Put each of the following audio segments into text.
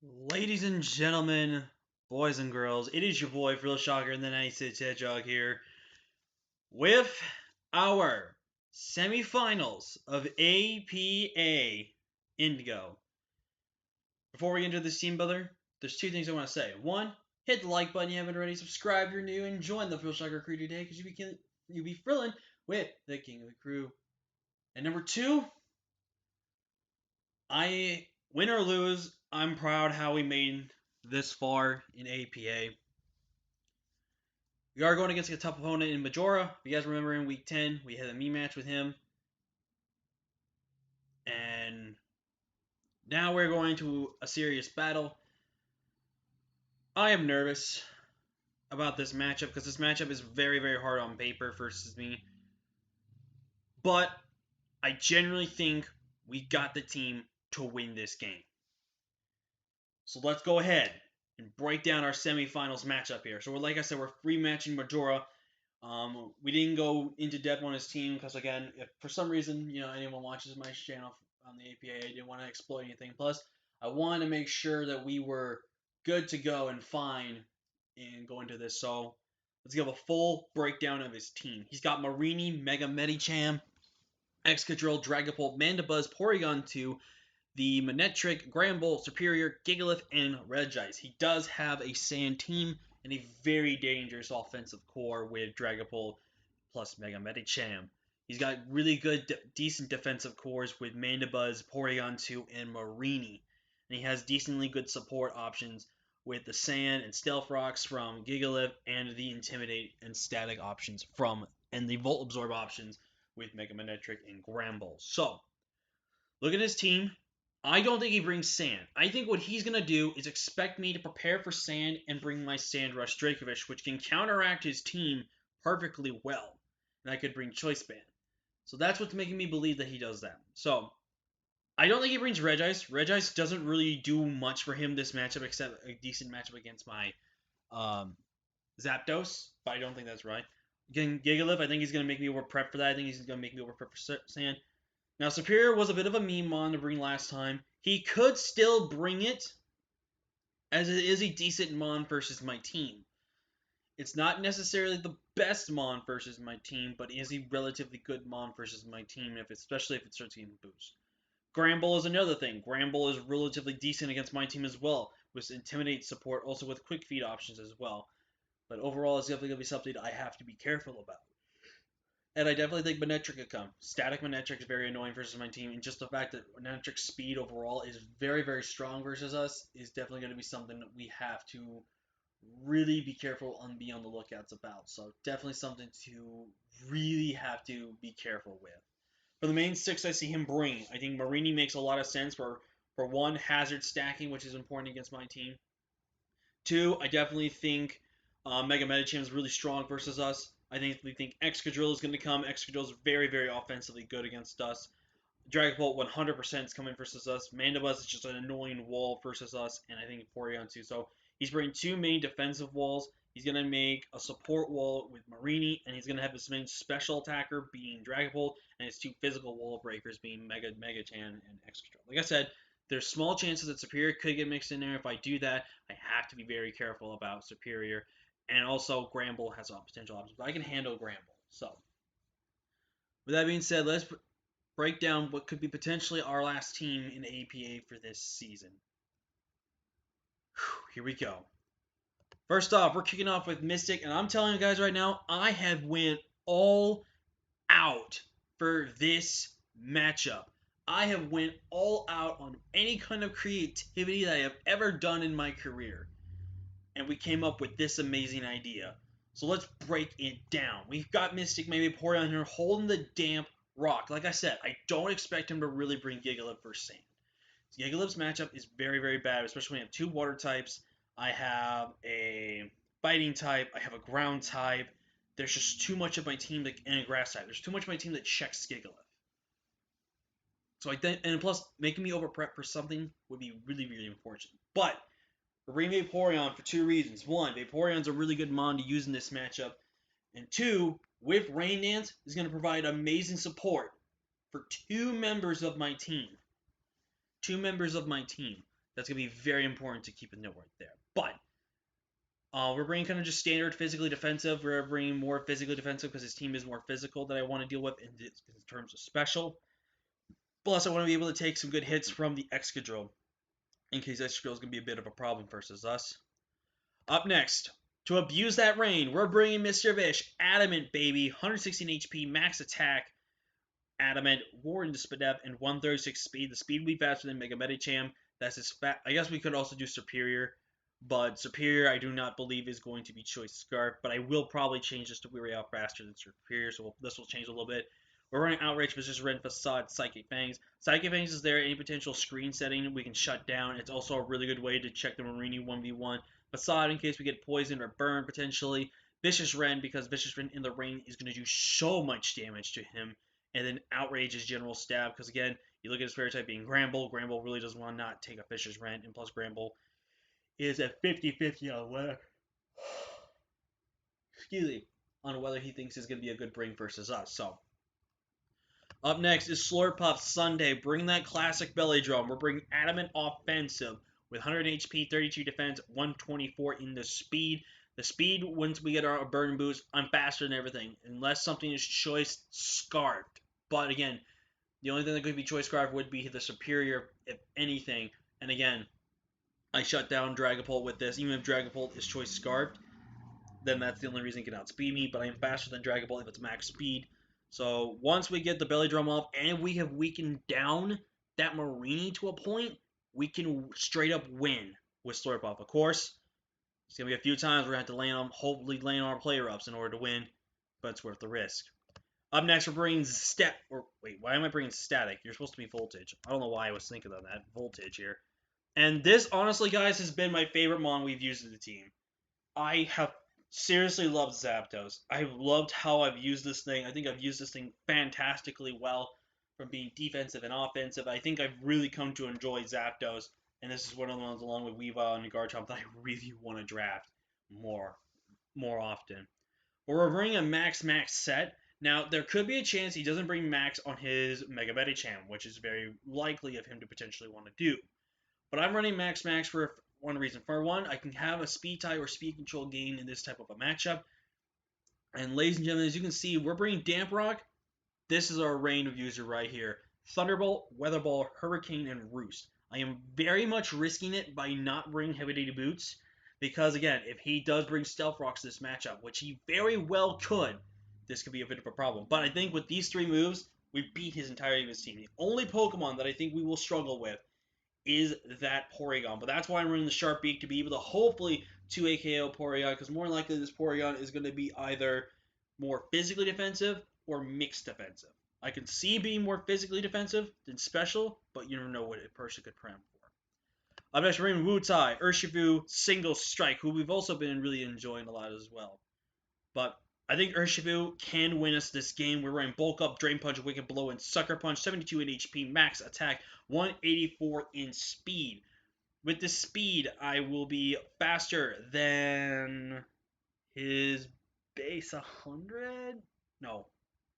Ladies and gentlemen, boys and girls, it is your boy, Real Shocker, and the 96 Hedgehog here with our semifinals of APA Indigo. Before we get into this team builder, there's two things I want to say. One, hit the like button if you haven't already, subscribe if you're new, and join the Real Shocker crew today because you'll be thrilling with the king of the crew. And number two, I win or lose, I'm proud how we made this far in APA. We are going against a tough opponent in Majora. If you guys remember in week 10, we had a me match with him. And now we're going to a serious battle. I am nervous about this matchup because this matchup is very, very hard on paper versus me. But I generally think we got the team to win this game. So let's go ahead and break down our semifinals matchup here. So like I said, we're free matching Majora. We didn't go into depth on his team because, again, if for some reason anyone watches my channel on the APA, I didn't want to exploit anything. Plus, I wanted to make sure that we were good to go and fine and go into this. So let's give a full breakdown of his team. He's got Marini, Mega Medicham, Excadrill, Dragapult, Mandibuzz, Porygon 2, the Manectric, Gramble, Superior, Gigalith, and Regice. He does have a Sand team and a very dangerous offensive core with Dragapult plus Mega Medicham. He's got really good, decent defensive cores with Mandibuzz, Porygon 2, and Marini. And he has decently good support options with the Sand and Stealth Rocks from Gigalith and the Intimidate and Static options and the Volt Absorb options with Mega Manectric and Gramble. So, look at his team. I don't think he brings Sand. I think what he's going to do is expect me to prepare for Sand and bring my Sand Rush Dracovish, which can counteract his team perfectly well. And I could bring Choice Band. So that's what's making me believe that he does that. So, I don't think he brings Regice. Regice doesn't really do much for him this matchup, except a decent matchup against my Zapdos, but I don't think that's right. Again, Gigalith, I think he's going to make me over prep for that. I think he's going to make me over prep for Sand. Now, Superior was a bit of a meme mon to bring last time. He could still bring it, as it is a decent mon versus my team. It's not necessarily the best mon versus my team, but is a relatively good mon versus my team, especially if it starts getting boost. Gramble is another thing. Gramble is relatively decent against my team as well, with Intimidate support, also with Quick Feed options as well. But overall, it's definitely going to be something I have to be careful about. And I definitely think Manectric could come. Static Manectric is very annoying versus my team, and just the fact that Manectric's speed overall is very, very strong versus us is definitely going to be something that we have to really be careful and be on the lookouts about. So definitely something to really have to be careful with. For the main six I see him bringing, I think Marini makes a lot of sense for one, hazard stacking, which is important against my team. Two, I definitely think Mega Medicham is really strong versus us. We think Excadrill is going to come. Excadrill is very, very offensively good against us. Dragapult 100% is coming versus us. Mandibuzz is just an annoying wall versus us, and I think Porygon too. So he's bringing two main defensive walls. He's going to make a support wall with Marini, and he's going to have his main special attacker being Dragapult, and his two physical wall breakers being Megachan and Excadrill. Like I said, there's small chances that Superior could get mixed in there. If I do that, I have to be very careful about Superior. And also, Gramble has potential options, but I can handle Gramble. So, with that being said, let's break down what could be potentially our last team in APA for this season. Here we go. First off, we're kicking off with Mystic, and I'm telling you guys right now, I have went all out for this matchup. I have went all out on any kind of creativity that I have ever done in my career. And we came up with this amazing idea. So let's break it down. We've got Mystic, maybe Porygon here, holding the damp rock. Like I said, I don't expect him to really bring Gigalith versus Sand. Gigalith's matchup is very, very bad, especially when I have two water types. I have a fighting type. I have a ground type. There's just too much of my team and a grass type. There's too much of my team that checks Gigalith. So and plus, making me over prep for something would be really, really important. But we're bringing Vaporeon for two reasons. One, Vaporeon's a really good mon to use in this matchup. And two, with Rain Dance, is going to provide amazing support for two members of my team. Two members of my team That's going to be very important to keep a note right there. But we're bringing kind of just standard physically defensive. We're bringing more physically defensive because his team is more physical that I want to deal with in terms of special. Plus, I want to be able to take some good hits from the Excadrill in case Excadrill is going to be a bit of a problem versus us. Up next, to abuse that rain, we're bringing Mr. Vish. Adamant, baby. 116 HP, max attack. Adamant, War into Spadef, and 136 speed. The speed will be faster than Mega Medicham. That's his I guess we could also do Superior, but Superior I do not believe is going to be Choice Scarf, but I will probably change this to Weary Out faster than Superior, so this will change a little bit. We're running Outrage, Vicious Rend, Facade, Psychic Fangs. Psychic Fangs is there any potential screen setting we can shut down. It's also a really good way to check the Marini 1v1. Facade in case we get poisoned or burned potentially. Vicious Rend because Vicious Rend in the rain is going to do so much damage to him. And then Outrage is General Stab because again, you look at his fairy type being Gramble. Gramble really doesn't want to not take a Vicious Rend, and plus Gramble is at 50-50 on whether excuse me, on whether he thinks is going to be a good bring versus us. So up next is Slurpuff Sunday. Bring that classic belly drum. We're bringing Adamant Offensive with 100 HP, 32 defense, 124 in the speed. The speed, once we get our burn boost, I'm faster than everything. Unless something is choice scarfed. But again, the only thing that could be choice scarfed would be the superior, if anything. And again, I shut down Dragapult with this. Even if Dragapult is choice scarfed, then that's the only reason it can outspeed me. But I am faster than Dragapult if it's max speed. So once we get the belly drum off and we have weakened down that Marini to a point, we can straight up win with Slurpuff. Of course, it's going to be a few times we're going to have to land on, hopefully land on our player ups in order to win, but it's worth the risk. Up next, we're bringing why am I bringing Static? You're supposed to be Voltage. I don't know why I was thinking of that. Voltage here. And this, honestly, guys, has been my favorite mon we've used in the team. I have seriously loved Zapdos. I've loved how I've used this thing. I think I've used this thing fantastically well from being defensive and offensive. I think I've really come to enjoy Zapdos, and this is one of the ones along with Weavile and Garchomp that I really want to draft more often. We're bringing a Max set. Now, there could be a chance he doesn't bring Max on his Mega Medicham, which is very likely of him to potentially want to do. But I'm running Max for one reason. For one, I can have a speed tie or speed control gain in this type of a matchup. And ladies and gentlemen, as you can see, we're bringing Damp Rock. This is our rain of user right here. Thunderbolt, Weather Ball, Hurricane, and Roost. I am very much risking it by not bringing Heavy Duty Boots. Because again, if he does bring Stealth Rocks to this matchup, which he very well could, this could be a bit of a problem. But I think with these three moves, we beat his entirety of his team. The only Pokemon that I think we will struggle with is that Porygon. But that's why I'm running the Sharp Beak to be able to hopefully 2 KO Porygon, because more likely this Porygon is going to be either more physically defensive or mixed defensive. I can see being more physically defensive than special, but you never know what a person could pram for. Up next, we're in Wutai, Urshifu, Single Strike, who we've also been really enjoying a lot as well. But I think Urshifu can win us this game. We're running Bulk Up, Drain Punch, Wicked Blow, and Sucker Punch. 72 in HP, max attack, 184 in speed. With this speed, I will be faster than his base 100? No.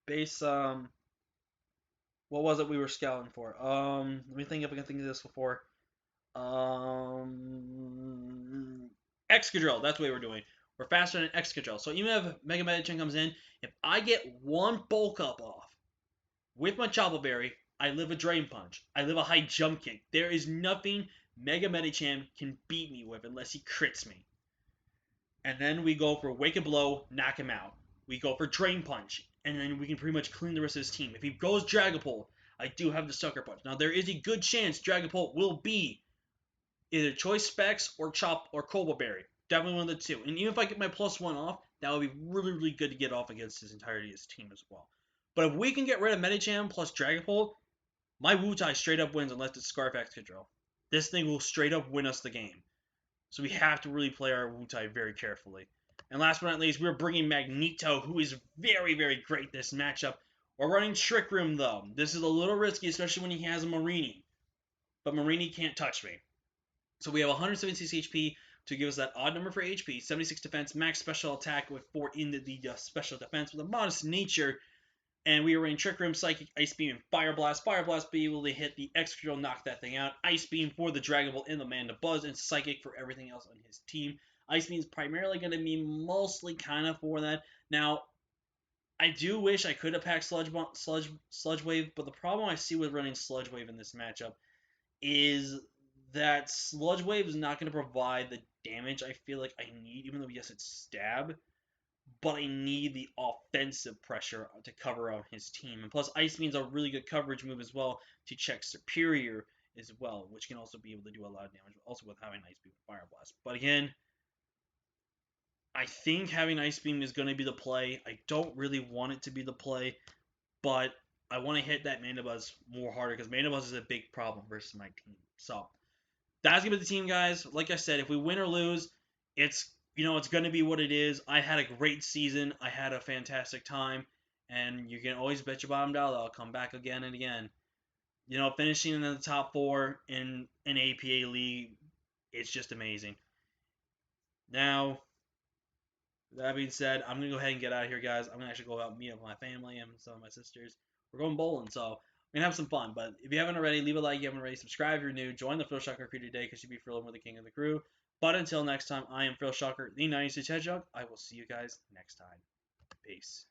Base, what was it we were scouting for? Let me think if I can think of this before. Excadrill, that's what we're doing. We're faster than Excadrill. So even if Mega Medicham comes in, if I get one Bulk Up off with my Chople Berry, I live a Drain Punch. I live a high Jump Kick. There is nothing Mega Medicham can beat me with unless he crits me. And then we go for Wicked Blow, knock him out. We go for Drain Punch, and then we can pretty much clean the rest of his team. If he goes Dragapult, I do have the Sucker Punch. Now there is a good chance Dragapult will be either Choice Specs or Chople Berry. Definitely one of the two. And even if I get my +1 off, that would be really, really good to get off against his entirety of his team as well. But if we can get rid of Medicham plus Dragapult, my Wutai straight up wins unless it's Scarf Excadrill. This thing will straight up win us the game. So we have to really play our Wutai very carefully. And last but not least, we're bringing Magneto, who is very, very great this matchup. We're running Trick Room, though. This is a little risky, especially when he has a Marini. But Marini can't touch me. So we have 176 HP to give us that odd number for HP, 76 defense, max special attack with 4 in the special defense with a modest nature. And we were in Trick Room, Psychic, Ice Beam, and Fire Blast. Fire Blast be able to hit the Execute, knock that thing out. Ice Beam for the Dragon Ball and the Mana Buzz, and Psychic for everything else on his team. Ice Beam is primarily going to be mostly kind of for that. Now, I do wish I could have packed Sludge Wave, but the problem I see with running Sludge Wave in this matchup is that Sludge Wave is not going to provide the damage I feel like I need, even though, yes, it's Stab, but I need the offensive pressure to cover on his team. And plus, Ice Beam's a really good coverage move as well to check Superior as well, which can also be able to do a lot of damage, also with having Ice Beam and Fire Blast. But again, I think having Ice Beam is going to be the play. I don't really want it to be the play, but I want to hit that Mana Buzz more harder because Mana Buzz is a big problem versus my team. So that's gonna be the team, guys. Like I said, if we win or lose, it's gonna be what it is. I had a great season. I had a fantastic time, and you can always bet your bottom dollar I'll come back again and again. Finishing in the top 4 in an APA league, it's just amazing. Now, that being said, I'm gonna go ahead and get out of here, guys. I'm gonna actually go out and meet up with my family and some of my sisters. We're going bowling, so we're gonna have some fun. But if you haven't already, leave a like. If you haven't already, subscribe if you're new. Join the Phil Shocker crew today because you'll be thrilling with the king of the crew. But until next time, I am Phil Shocker, the 96 Hedgehog. I will see you guys next time. Peace.